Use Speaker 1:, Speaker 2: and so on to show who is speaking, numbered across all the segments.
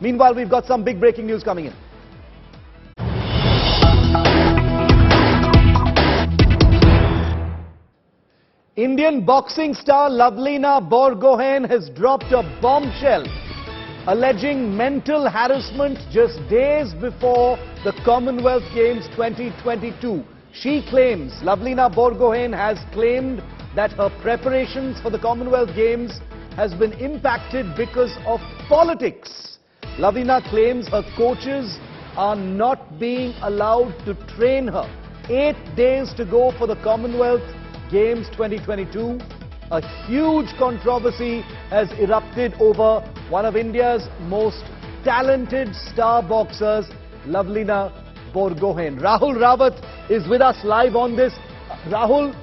Speaker 1: Meanwhile, we've got some big breaking news coming in. Indian boxing star Lovlina Borgohain has dropped a bombshell alleging mental harassment just days before the Commonwealth Games 2022. She claims, Lovlina Borgohain has claimed that her preparations for the Commonwealth Games has been impacted because of politics. Lovlina claims her coaches are not being allowed to train her. 8 days to go for the Commonwealth Games 2022. A huge controversy has erupted over one of India's most talented star boxers, Lovlina Borgohain. Rahul Rawat is with us live on this. Rahul,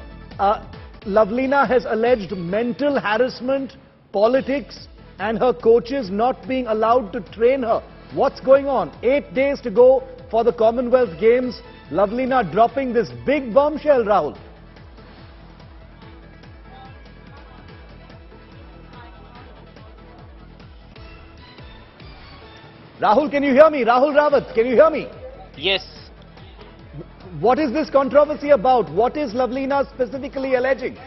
Speaker 1: Lovlina has alleged mental harassment, politics, and her coaches not being allowed to train her. What's going on? 8 days to go for the Commonwealth Games. Lovlina dropping this big bombshell, Rahul. Rahul, can you hear me? Rahul Rawat, can you hear me?
Speaker 2: Yes.
Speaker 1: What is this controversy about? What is Lovlina specifically alleging?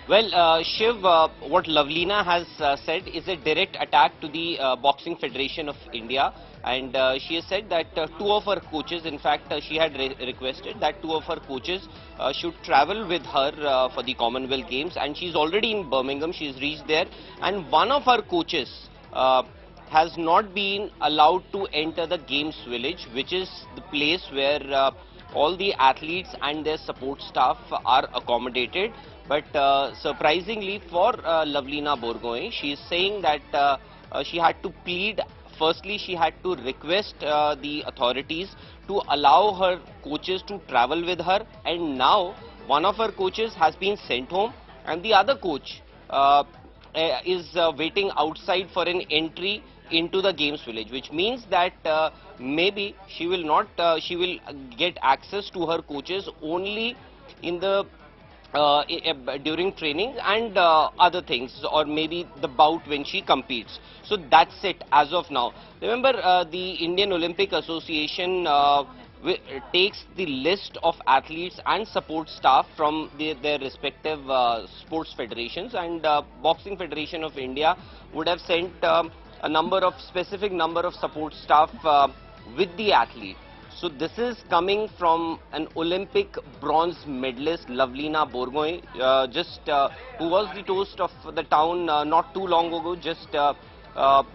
Speaker 2: Well, Shiv, what Lovlina has said is a direct attack to the Boxing Federation of India, and she has said that two of her coaches, in fact, she had requested that two of her coaches should travel with her for the Commonwealth Games, and she's already in Birmingham. She's reached there, and one of her coaches has not been allowed to enter the Games Village, which is the place where all the athletes and their support staff are accommodated. But surprisingly for Lovlina Borgohain, she is saying that she had to plead. Firstly, she had to request the authorities to allow her coaches to travel with her, and now one of her coaches has been sent home and the other coach is waiting outside for an entry into the Games Village, which means that maybe she will not, she will get access to her coaches only in the during training and other things, or maybe the bout when she competes. So that's it as of now. Remember, the Indian Olympic Association takes the list of athletes and support staff from their respective sports federations, and Boxing Federation of India would have sent a specific number of support staff with the athlete. So this is coming from an Olympic bronze medalist, Lovlina Borgohain, who was the toast of the town not too long ago. Just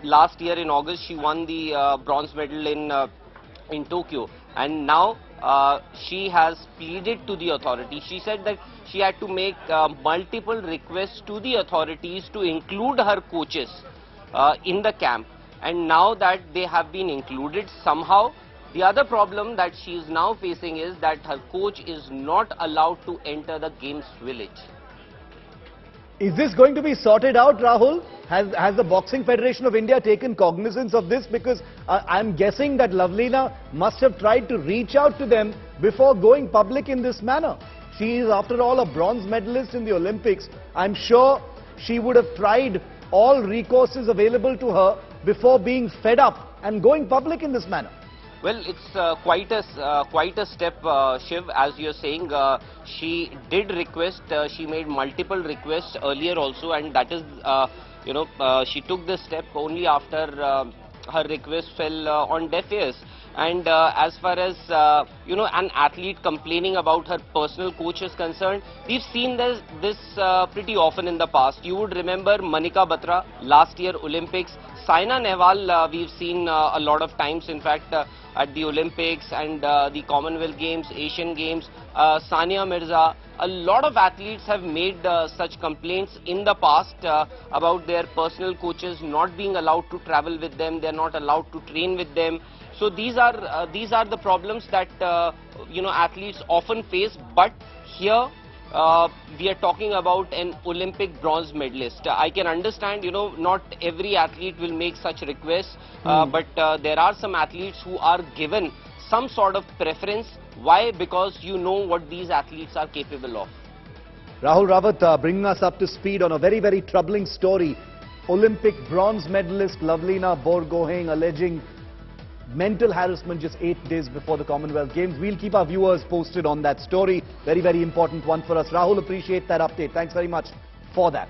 Speaker 2: last year in August, she won the bronze medal in Tokyo, and now she has pleaded to the authorities. She said that she had to make multiple requests to the authorities to include her coaches in the camp, and now that they have been included somehow, the other problem that she is now facing is that her coach is not allowed to enter the Games Village.
Speaker 1: Is this going to be sorted out, Rahul? Has the Boxing Federation of India taken cognizance of this? Because I'm guessing that Lovlina must have tried to reach out to them before going public in this manner. She is, after all, a bronze medalist in the Olympics. I'm sure she would have tried all recourses available to her before being fed up and going public in this manner.
Speaker 2: Well, it's quite a step, Shiv, as you're saying. She did request, she made multiple requests earlier also, and that is, she took this step only after her request fell on deaf ears. And as far as, an athlete complaining about her personal coach is concerned, we've seen this pretty often in the past. You would remember Manika Batra, last year Olympics. Saina Nehwal, we've seen a lot of times, in fact, at the Olympics and the Commonwealth Games, Asian Games. Sania Mirza, a lot of athletes have made such complaints in the past about their personal coaches not being allowed to travel with them. They're not allowed to train with them. So these are the problems that athletes often face. But here we are talking about an Olympic bronze medalist. I can understand, not every athlete will make such requests, but there are some athletes who are given some sort of preference. Why? Because you know what these athletes are capable of.
Speaker 1: Rahul Rawat bringing us up to speed on a very, very troubling story. Olympic bronze medalist Lovlina Borgohain alleging mental harassment just 8 days before the Commonwealth Games. We'll keep our viewers posted on that story. Very, very important one for us. Rahul, appreciate that update. Thanks very much for that.